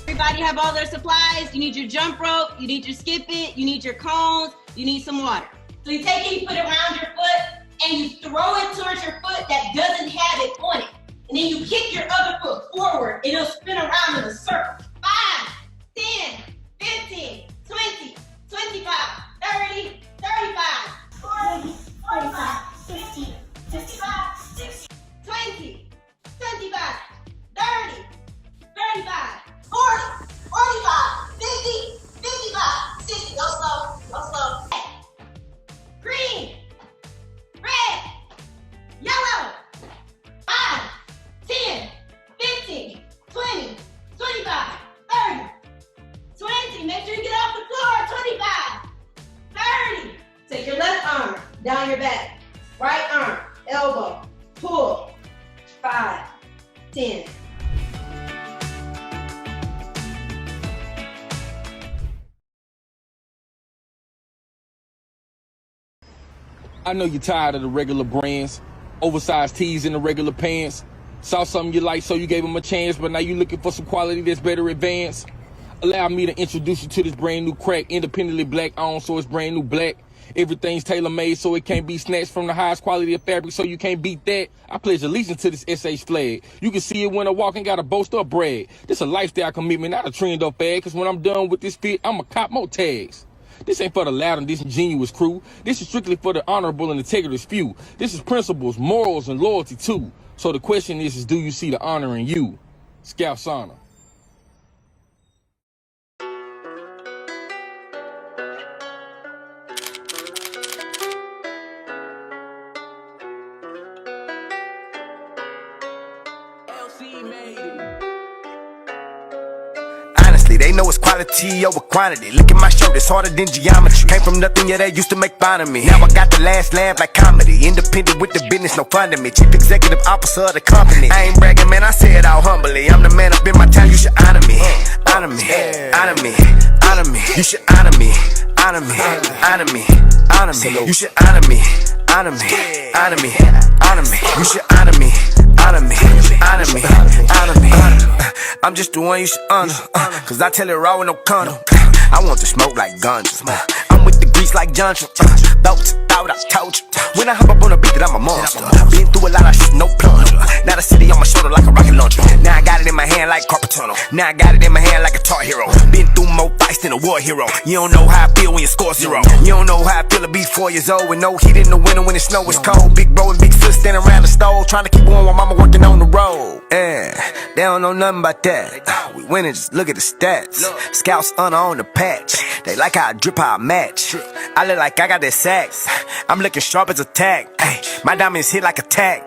F: Everybody have all their supplies. You need your jump rope, you need your skip it, you need your cones, you need some water. So you take it, you put it around your foot, and you throw it towards your foot that doesn't have it on it. And then you kick your other foot forward, and it'll spin around in a circle. 5, 10, 15, 20, 25, 30, 35, 5, 10.
G: I know you're tired of the regular brands, oversized tees and the regular pants. Saw something you like, so you gave them a chance, but now you looking for some quality that's better advanced. Allow me to introduce you to this brand new crack, independently black owned, so it's brand new black. Everything's tailor-made, so it can't be snatched from the highest quality of fabric, so you can't beat that. I pledge allegiance to this SH flag. You can see it when I walk and got a boast or brag. This a lifestyle commitment, not a trend or fad, cause when I'm done with this fit, I'ma cop more tags. This ain't for the loud and disingenuous crew. This is strictly for the honorable and integrous few. This is principles, morals, and loyalty too. So the question is do you see the honor in you? Scout's honor.
H: They know it's quality over quantity. Look at my shirt, it's harder than geometry. Came from nothing, yeah, they used to make fun of me. Now I got the last laugh like comedy. Independent with the business, no fun to me. Chief executive officer of the company. I ain't bragging, man, I say it all humbly. I'm the man up in my town, you should honor me. Honor me, honor me, honor me. You should honor me, honor me, honor me, honor me. You should honor me, honor me, honor me, honor me. You should honor me, honor me, honor me, honor me. I'm just the one you should honor, cause I tell it raw with no condom. I want to smoke like ganja. I'm with the grease like Johnson. Thought I told you. When I hop up on a beat that I'm a monster. Been through a lot of shit, no plunder. Now the city on my shoulder like a rocket launcher. Now I got it in my hand like carpet tunnel. Now I got it in my hand like a tar hero. Been through more fights than a war hero. You don't know how I feel when you score 0. You don't know how I feel to be 4 years old with no heat in the winter when the snow is cold. Big bro and big sis standing around the stove trying to keep on while mama working on the road. They don't know nothing about that. We winning, just look at the stats. Scouts on the patch. They like how I drip, how I match. I look like I got that sax. I'm looking sharp as a tack. My diamonds hit like a tack.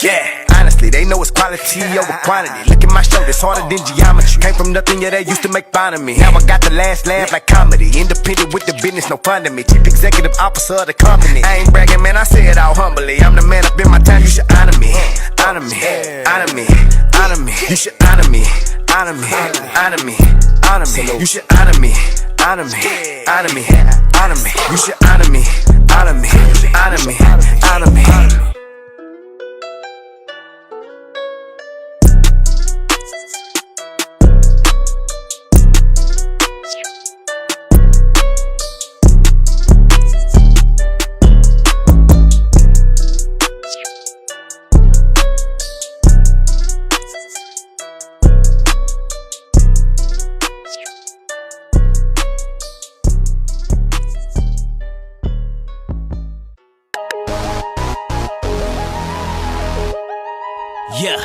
H: Yeah, honestly, they know it's quality over quantity. Look at my shirt, it's harder than geometry. Came from nothing, yeah, they used to make fun of me. Now I got the last laugh like comedy. Independent with the business, no fun to me. Chief executive officer of the company. I ain't bragging, man, I say it all humbly. I'm the man up in my time, you should honor me. Honor me, honor me, honor me. You should honor me, honor me, honor me, honor me. You should honor me, honor me, honor me, honor me. You should honor me, honor me, honor me, honor me.
I: Yeah.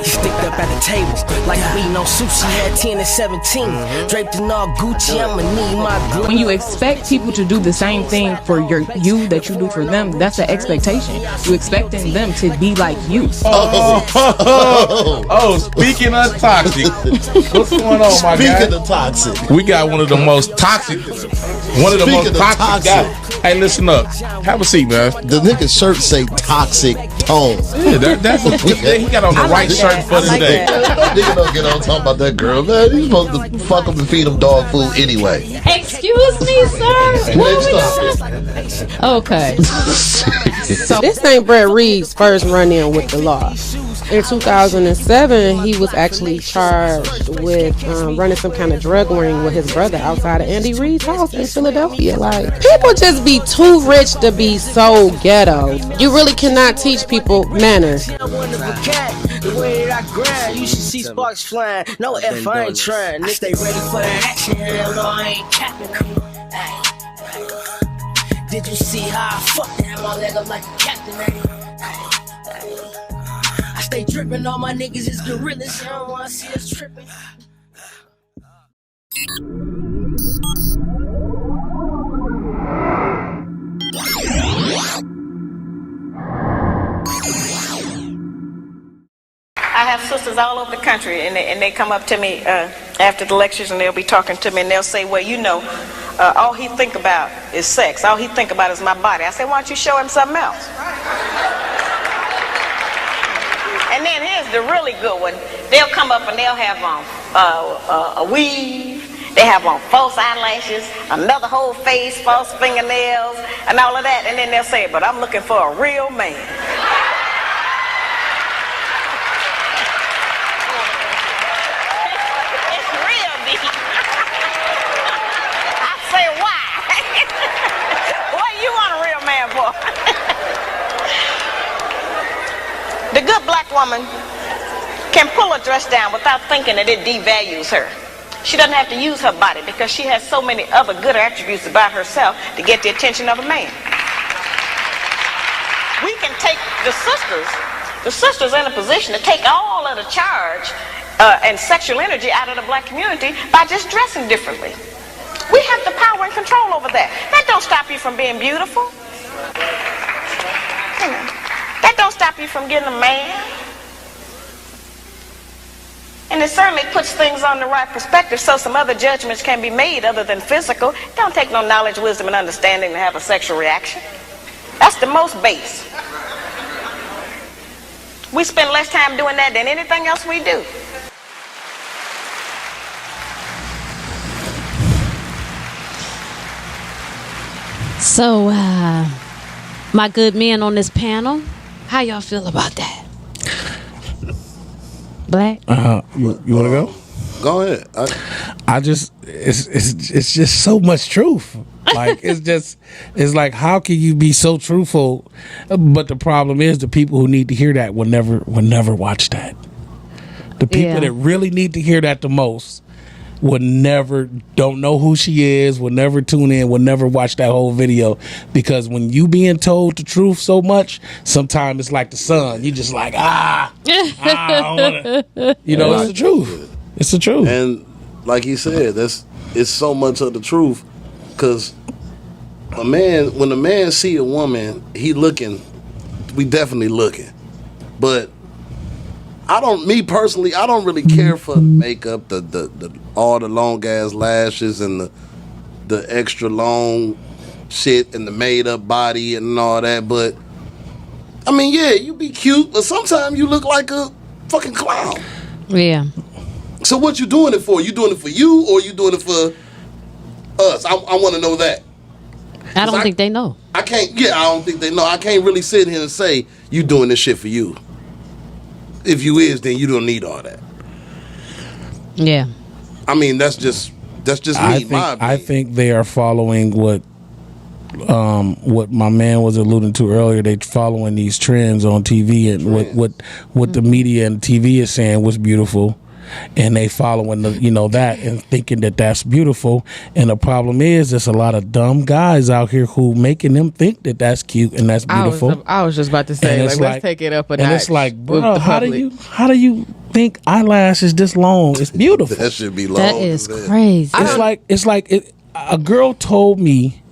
I: Sticked up at the table, like we know sushi had 10 and 17. Draped in all Gucci, I'ma need my glue.
C: When you expect people to do the same thing for you that you do for them, that's an expectation. You expecting them to be like you.
J: Oh, speaking of toxic, what's going on, my guy?
D: Speaking of toxic,
J: we got one of the most toxic guys. Hey, listen up. Have a seat, man.
D: The nigga's shirt say toxic tone.
J: Yeah, that's what he got on the right shirt for today.
D: Nigga don't get on talking about that girl, man. He's supposed to fuck him and feed him dog food anyway.
A: Excuse me, sir. Okay.
K: So this ain't Brett Reed's first run-in with the law. In 2007, he was actually charged with running some kind of drug ring with his brother outside of Andy Reid's house in Philadelphia. Like, people just be too rich to be so ghetto. You really cannot teach people manners.
I: The way that I grind, you should see sparks flying. No F, I ain't trying. If they ready for the action, hell no, I ain't capping. Did you see how I fucked that? My leg up like a captain. I stay dripping, all my niggas is gorillas. You don't wanna see us tripping.
L: I have sisters all over the country, and they come up to me after the lectures, and they'll be talking to me, and they'll say, well, you know, all he think about is sex. All he think about is my body. I say, why don't you show him something else? has the really good one, they'll come up and they'll have on a weave. They have on false eyelashes, another whole face, false fingernails, and all of that. And then they'll say, but I'm looking for a real man. It's real deep. I say, why? What do you want a real man for? The good black woman can pull a dress down without thinking that it devalues her. She doesn't have to use her body because she has so many other good attributes about herself to get the attention of a man. We can take the sisters in a position to take all of the charge and sexual energy out of the black community by just dressing differently. We have the power and control over that. That don't stop you from being beautiful. That don't stop you from getting a man. And it certainly puts things on the right perspective so some other judgments can be made other than physical. It don't take no knowledge, wisdom, and understanding to have a sexual reaction. That's the most base. We spend less time doing that than anything else we do.
A: So, my good men on this panel, how y'all feel about that? Black?
B: You want to go?
D: Go ahead.
B: I just, it's just so much truth. Like, it's like, how can you be so truthful? But the problem is the people who need to hear that will never watch that. The people that really need to hear that the most don't know who she is, will never tune in, will never watch that whole video, because when you being told the truth so much, sometimes it's like the sun. You just like, I don't wanna. You know, it's the truth. It's the truth.
D: And like he said, it's so much of the truth, because when a man see a woman, we definitely looking. But me personally, I don't really care for the makeup, the all the long ass lashes and the extra long shit and the made up body and all that. But I mean, yeah, you be cute, but sometimes you look like a fucking clown.
A: Yeah.
D: So what you doing it for? You doing it for you, or you doing it for us? I want to know that.
A: I don't think they know.
D: I don't think they know. I can't really sit here and say you doing this shit for you. If you is, then you don't need all that.
A: Yeah.
D: I mean, that's just me.
B: I think they are following what my man was alluding to earlier. They following these trends on TV and what the media and TV is saying was beautiful, and they following that and thinking that that's beautiful. And the problem is, there's a lot of dumb guys out here who making them think that that's cute and that's beautiful.
C: I was just about to say, let's take it up a notch.
B: And it's like, bro, how do you think eyelash is this long? It's beautiful.
D: That should be long.
A: That is crazy.
B: It's like a girl told me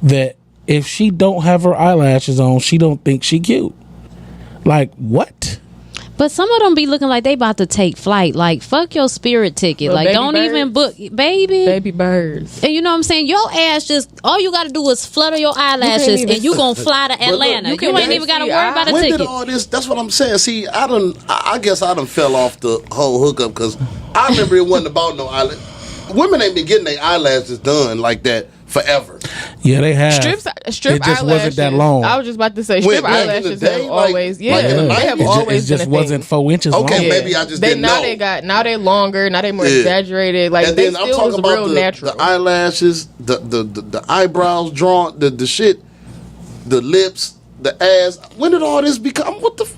B: that if she don't have her eyelashes on, she don't think she cute. Like, what?
A: But some of them be looking like they about to take flight. Like, fuck your spirit ticket. Like, don't even book, baby
C: birds.
A: And you know what I'm saying? Your ass just, all you got to do is flutter your eyelashes and you gonna fly to Atlanta. You ain't even got to worry about a ticket.
D: When did all this? That's what I'm saying. See, I guess I done fell off the whole hookup, because I remember it wasn't about no eyelash. Women ain't been getting their eyelashes done like that forever.
B: Yeah, they have.
C: Strip
B: it just
C: eyelashes
B: wasn't that long.
C: I was just about to say, strip eyelashes have always, they have always been a thing.
B: It just wasn't 4 inches long.
D: Okay, maybe I just didn't know.
C: Now they're longer, now they're more exaggerated. Like,
D: and
C: they
D: then
C: still
D: I'm talking
C: was
D: about
C: real natural.
D: The eyelashes, the eyebrows drawn, the shit, the lips, the ass. When did all this become? What the?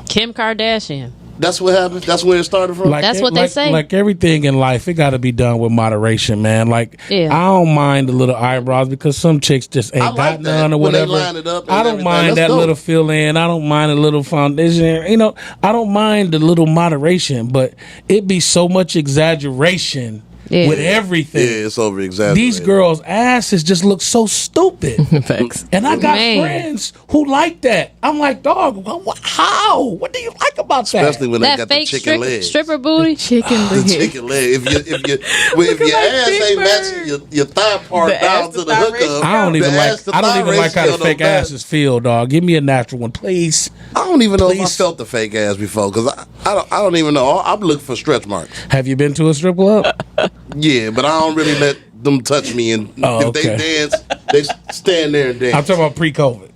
A: Kim Kardashian.
D: That's what happened. That's where it started from.
A: That's what they say.
B: Like everything in life, it got to be done with moderation, man. Like, I don't mind the little eyebrows, because some chicks just ain't got none or whatever.
D: When they line it up,
B: I don't mind that little fill in. I don't mind a little foundation. I don't mind the little moderation, but it be so much exaggeration with everything.
D: Yeah, it's over exaggerated.
B: These girls' asses just look so stupid.
C: Facts.
B: And I got friends who like that. I'm like, dog, how? What do you like about that?
D: Especially when they got the chicken leg.
A: Stripper booty?
C: The
D: chicken leg. If your ass ain't matching your thigh part down to the hookup.
B: I don't even like how the fake asses feel, dog. Give me a natural one, please.
D: I don't even know if I felt the fake ass before because I don't even know. I'm looking for stretch marks.
B: Have you been to a strip club?
D: Yeah, but I don't really let them touch me. And if they dance, they stand there and dance.
B: I'm talking about pre-COVID.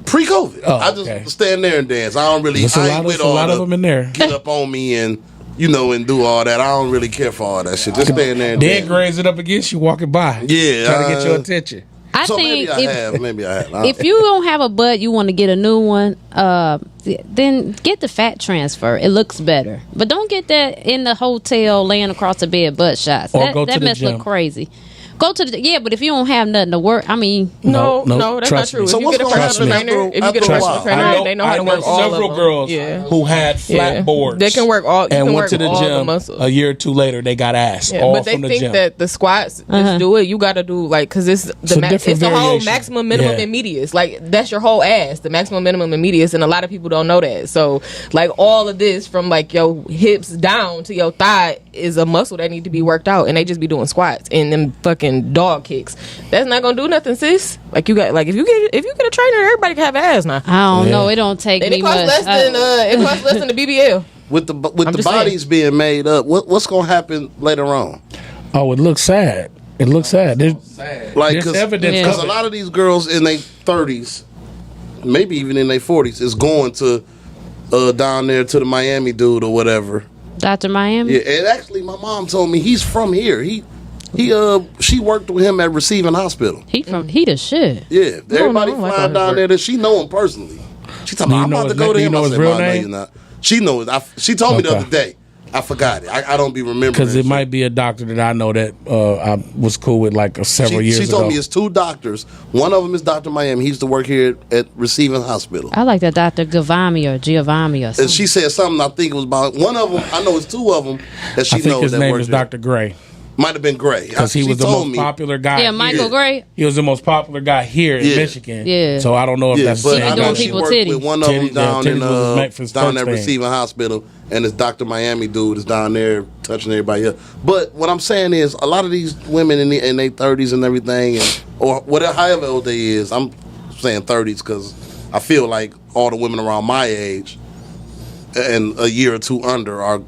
D: Pre-COVID. I just stand there and dance. I don't really.
B: There's a lot of them in there.
D: Get up on me and and do all that. I don't really care for all that shit. Just stand there and dance.
B: Then graze it up against you walking by.
D: Yeah,
B: trying to get your attention.
A: I think
D: maybe I have.
A: If you don't have a butt, you want to get a new one. Then get the fat transfer. It looks better, but don't get that in the hotel laying across the bed butt shots.
B: Or go to
A: that
B: the
A: mess
B: gym.
A: look crazy. Go to the but if you don't have nothing to work, I mean,
C: no, that's not true.
D: So
C: if you get a personal trainer, they know how to work all of them.
B: Several girls who had flat boards.
C: They can work all.
B: And went to the gym
C: muscles.
B: a year or two later. They got ass.
C: Yeah, but they think that the squats just do it. You got to do because it's the whole maximum minimum and medius. Like that's your whole ass, the maximum minimum and medius, and a lot of people don't know that. So like all of this from like your hips down to your thigh is a muscle that need to be worked out, and they just be doing squats and them fucking dog kicks. That's not gonna do nothing, sis. Like you got if you get a trainer, everybody can have ass now.
A: I don't know. It don't take
C: and
A: me
C: it costs
A: much.
C: less than the BBL.
D: With the bodies being made up, what's gonna happen later on?
B: Oh, it looks sad. It looks sad. There's evidence
D: because a lot of these girls in their 30s, maybe even in their 40s, is going to down there to the Miami dude or whatever.
A: Dr. Miami?
D: Yeah, and actually my mom told me he's from here. She worked with him at Receiving Hospital.
A: He the shit.
D: Yeah, everybody flying down there that she know him personally. She told me I'm about to go to him. I said, "Mom, no, you're not." She knows. She told me the other day. I forgot it. I don't be remembering
B: because it might be a doctor that I know that I was cool with like several years ago.
D: She told me it's two doctors. One of them is Dr. Miami. He used to work here at Receiving Hospital.
A: I like that Dr. Giovanni or something.
D: And she said something. I think it was about one of them. I know it's two of them that she knows.
B: I think his
D: that
B: name
D: work
B: is
D: here.
B: Dr. Gray.
D: Might have been Gray
B: because he was the most popular guy.
A: Yeah, Michael Gray.
B: He was the most popular guy here in Michigan.
A: Yeah.
B: So I don't know if that's the
D: same.
B: same.
D: I know she worked with one of them down at Receiving Hospital, and this Dr. Miami dude is down there touching everybody else. But what I'm saying is, a lot of these women in their 30s and everything, or whatever, however old they is, I'm saying 30s because I feel like all the women around my age and a year or two under are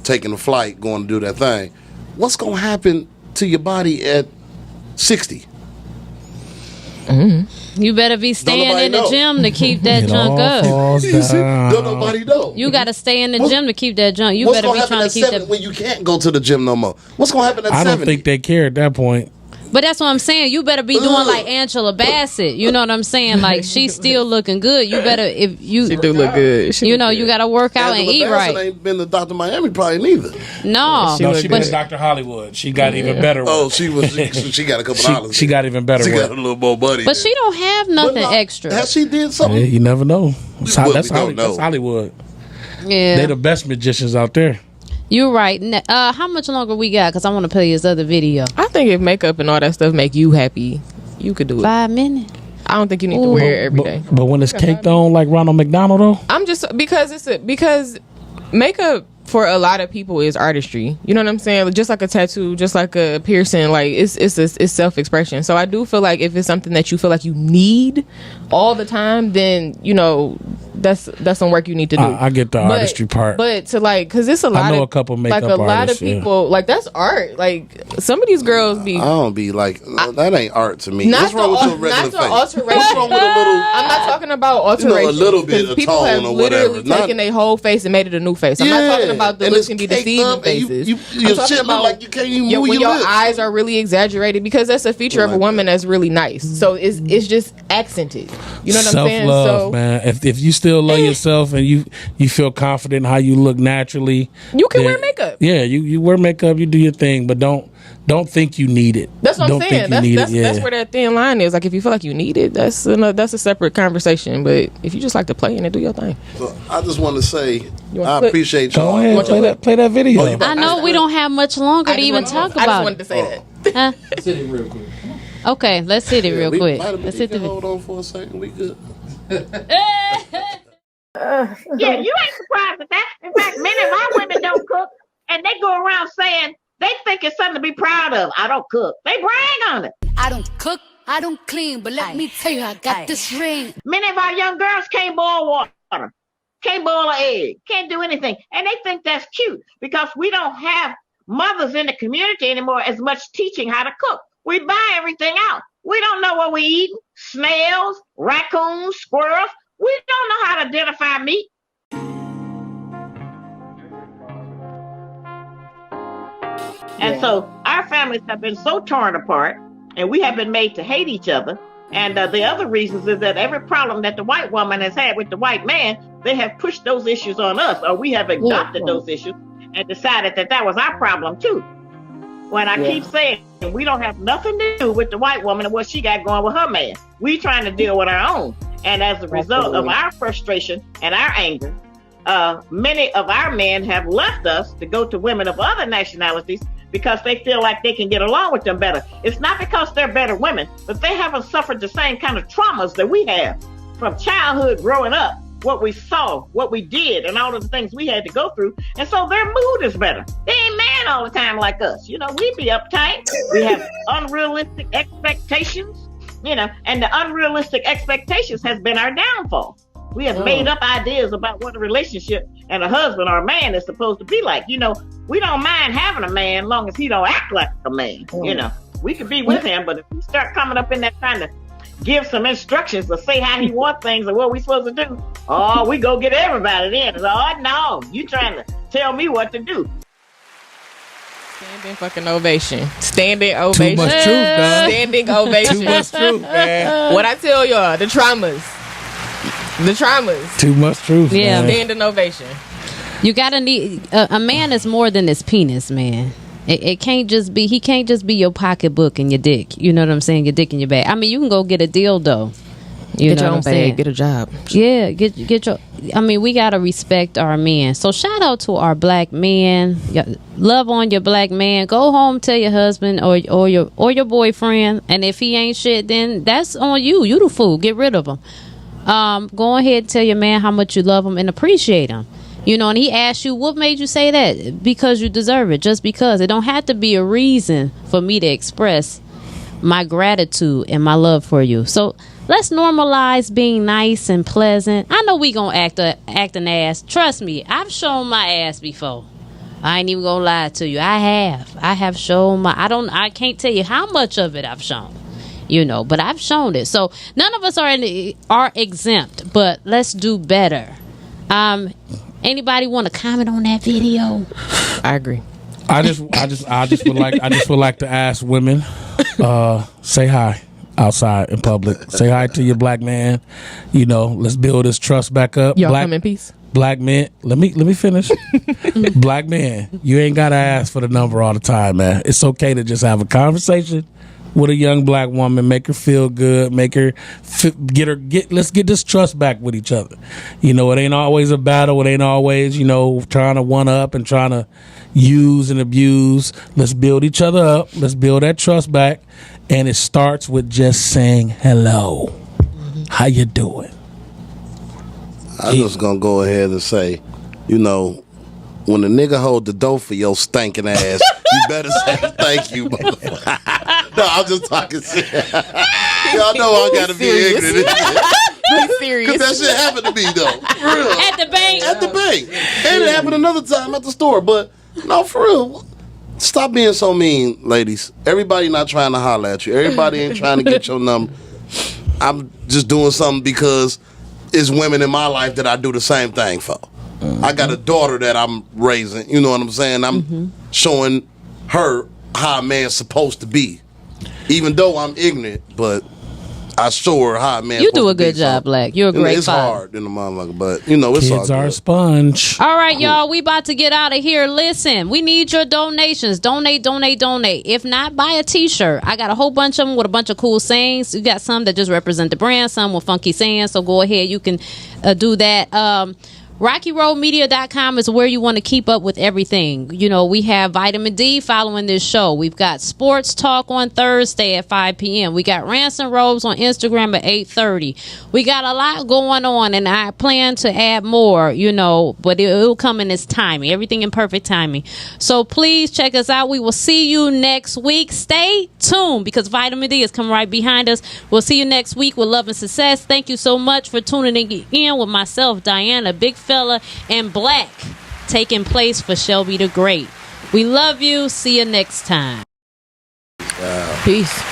D: taking a flight, going to do that thing. What's going to happen to your body at 60?
A: You better be staying in the gym to keep that junk up.
D: Don't nobody know.
A: You got to stay in the gym to keep that junk. You
D: what's
A: better be trying to keep that.
D: When you can't go to the gym no more? What's going to happen at 70?
B: I don't think they care at that point.
A: But that's what I'm saying. You better be doing like Angela Bassett. You know what I'm saying? Like she's still looking good. You better
C: she do look good.
A: You got to work out and eat right.
D: Ain't been to Dr. Miami probably neither.
A: No,
B: she been to Dr. Hollywood. She got even better.
D: Oh, she got a couple dollars.
B: She got even better.
D: She got a little more money.
A: But she don't have nothing extra.
D: Has she did something?
B: Yeah, you never know. That's Hollywood.
A: Yeah,
B: they the best magicians out there.
A: You're right. How much longer we got? Because I want to play this other video.
C: I think if makeup and all that stuff make you happy, you could do it.
A: 5 minutes.
C: I don't think you need to wear it every day.
B: But when it's caked on like Ronald McDonald though?
C: I'm just because makeup for a lot of people is artistry. You know what I'm saying? Just like a tattoo, just like a piercing, like it's self-expression. So I do feel like if it's something that you feel like you need all the time, then that's some work you need to do.
B: I get the artistry part,
C: but to because it's a lot.
B: I know a couple makeup artists.
C: Lot of people that's art. Like some of these girls be.
D: I don't be that ain't art to me. What's wrong with your regular face?
C: Alteration.
D: What's wrong with a little?
C: I'm not talking about alteration.
D: A little bit of
C: people
D: tone
C: have
D: or
C: literally
D: whatever.
C: taken their whole face and made it a new face. I'm not talking about the lips can be deceiving faces.
D: Your shit look like you can't even move
C: when
D: your
C: your
D: lips.
C: eyes are really exaggerated because that's a feature of a woman that's really nice. So it's just accented. You know what I'm saying?
B: Self-love, man. If you still love yourself and you feel confident in how you look naturally,
C: you can wear makeup.
B: Yeah, you wear makeup, you do your thing, but don't don't think you need it.
C: That's what
B: don't
C: I'm saying. That's where that thin line is. Like, if you feel like you need it, that's a separate conversation. But if you just like to play in it, do your thing.
D: So I just want to say, I appreciate y'all.
B: Go ahead, play that video.
A: I know we don't have much longer to even talk about.
C: I just wanted to say that.
A: Huh?
J: Let's hit it real quick.
A: Okay, let's hit it real quick. Let's hit the
D: hold on for a second. We good.
L: Yeah, you ain't surprised at that. In fact, many of our women don't cook, and they go around saying they think it's something to be proud of. I don't cook. They brag on it.
M: I don't cook, I don't clean, but let me tell you, I got this ring.
L: Many of our young girls can't boil water, can't boil an egg, can't do anything, and they think that's cute because we don't have mothers in the community anymore as much teaching how to cook. We buy everything out. We don't know what we eat. Snails, raccoons, squirrels. We don't know how to identify meat. And so our families have been so torn apart, and we have been made to hate each other. And the other reasons is that every problem that the white woman has had with the white man, they have pushed those issues on us, or we have adopted those issues and decided that that was our problem too. When I keep saying we don't have nothing to do with the white woman and what she got going with her man. We trying to deal with our own. And as a result of our frustration and our anger, many of our men have left us to go to women of other nationalities because they feel like they can get along with them better. It's not because they're better women, but they haven't suffered the same kind of traumas that we have from childhood growing up, what we saw, what we did, and all of the things we had to go through. And so their mood is better. They ain't mad all the time like us. You know, we be uptight. We have unrealistic expectations, you know, and the unrealistic expectations has been our downfall. We have made up ideas about what a relationship and a husband or a man is supposed to be like. You know, we don't mind having a man as long as he don't act like a man. You know, we can be with him, but if we start coming up in that trying to give some instructions or say how he wants things or what we supposed to do, oh, we go get everybody then. Oh, no, you trying to tell me what to do.
C: Standing fucking ovation. Standing ovation.
B: Too much truth, dog.
C: Standing ovation.
B: Too much truth, man.
C: What I tell y'all, the traumas.
B: Too much truth, man.
C: Standing ovation.
A: You gotta need a man is more than his penis, man. It can't just be. He can't just be your pocketbook and your dick. You know what I'm saying? Your dick and your bag. I mean, you can go get a dildo. You know what I'm saying?
C: Get a job.
A: Yeah, get your. I mean, we gotta respect our men. So shout out to our black men. Love on your black man. Go home, tell your husband or your boyfriend. And if he ain't shit, then that's on you. You the fool. Get rid of him. Go ahead and tell your man how much you love him and appreciate him. You know, and he asks you, what made you say that? Because you deserve it. Just because. It don't have to be a reason for me to express my gratitude and my love for you. So let's normalize being nice and pleasant. I know we gonna act an ass. Trust me, I've shown my ass before. I ain't even gonna lie to you. I have shown I can't tell you how much of it I've shown. You know, but I've shown it. So none of us are exempt, but let's do better. Anybody want to comment on that video?
C: I agree.
B: I just would like to ask women, say hi outside in public. Say hi to your black man. You know, let's build this trust back up.
C: Y'all come in peace.
B: Black men, let me finish. Black man, you ain't gotta ask for the number all the time, man. It's okay to just have a conversation with a young black woman, make her feel good, let's get this trust back with each other. You know, it ain't always a battle. It ain't always, you know, trying to one up and trying to use and abuse. Let's build each other up. Let's build that trust back. And it starts with just saying hello. How you doing?
D: I'm just gonna go ahead and say, you know, when a nigga hold the door for your stinking ass, you better say thank you, motherfucker. No, I'm just talking shit. Y'all know I gotta be ignorant.
C: Be serious.
D: Because that shit happened to me, though. For real.
A: At the bank.
D: At the bank. And it happened another time at the store. But, no, for real. Stop being so mean, ladies. Everybody not trying to holler at you. Everybody ain't trying to get your number. I'm just doing something because it's women in my life that I do the same thing for. I got a daughter that I'm raising. You know what I'm saying? I'm showing her how a man's supposed to be. Even though I'm ignorant, but I show her how man.
A: You do a good job, Black. You're a great
D: It's
A: father.
D: hard in the motherfucker, but you know it's
B: Kids
D: all
B: are a
D: good.
B: sponge.
A: All right, y'all, we about to get out of here. Listen, we need your donations. Donate. If not, buy a t-shirt. I got a whole bunch of them with a bunch of cool sayings. You got some that just represent the brand, some with funky sayings, so go ahead, you can do that. RockyRoadMedia.com is where you want to keep up with everything. You know, we have Vitamin D following this show. We've got Sports Talk on Thursday at 5 p.m. We got Rants and Robes on Instagram at 8:30. We got a lot going on, and I plan to add more, you know, but it'll come in its timing. Everything in perfect timing. So please check us out. We will see you next week. Stay tuned because Vitamin D is coming right behind us. We'll see you next week with love and success. Thank you so much for tuning in with myself, Diana, Big Fella, and Black, taking place for Shelby the Great. We love you. See you next time.
C: Peace.